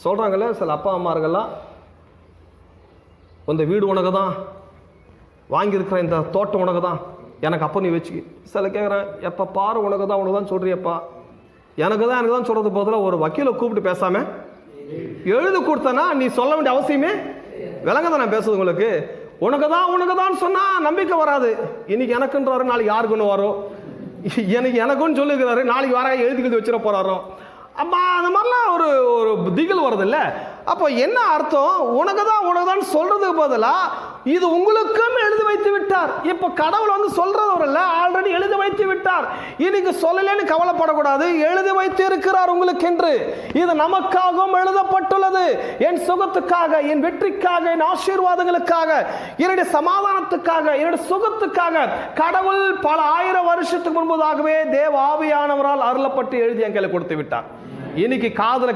சொல்கிறாங்களே சில அப்பா அம்மார்கள்லாம், இந்த வீடு உனக்கு தான், வாங்கியிருக்கிற இந்த தோட்டம் உனக்கு தான், எனக்கு அப்போ நீ வச்சு. சில கேட்குறேன், எப்போ பாரு உனக்கு தான் சொல்கிறியப்பா. எனக்கு தான் சொல்கிறது போதில் ஒரு வக்கீலை கூப்பிட்டு பேசாமல் எழுதி கொடுத்தனா நீ சொல்ல வேண்டிய அவசியமே விளங்க தான் நான் பேசுறது. உங்களுக்கு உனக்கு தான் சொன்னால் நம்பிக்கை வராது. இன்னைக்கு எனக்குன்றாரு, நாளைக்கு யாருக்குன்னு வரும். எனக்குன்னு சொல்லிக்கிறாரு, நாளைக்கு வர எழுதி வச்சிட போறாரோ. அம்மா அந்த மாதிரிலாம் ஒரு ஒரு திகில் வருது இல்லை? அப்போ என்ன அர்த்தம்? உனக்கு தான் சொல்றதுக்கு பதிலாக இது உங்களுக்கும் எழுதி வைத்து விட்டார். இப்போ கடவுள் வந்து சொல்றவர் இல்லை, ஆல்ரெடி எழுதி வைத்து விட்டார். இன்னைக்கு சொல்லலன்னு கவலைப்படக்கூடாது, எழுதி வைத்து இருக்கிறார் உங்களுக்கு என்று. இது நமக்காகவும் எழுதப்பட்டுள்ளது. என் சுகத்துக்காக, என் வெற்றிக்காக, என் ஆசீர்வாதங்களுக்காக, என்னுடைய சமாதானத்துக்காக, என்னுடைய சுகத்துக்காக கடவுள் பல 1000 வருஷத்துக்கு முன்பதாகவே தேவ ஆவியானவரால் அருளப்பட்டு எழுதி என் கையில் கொடுத்து விட்டார். இன்னைக்கு காதுல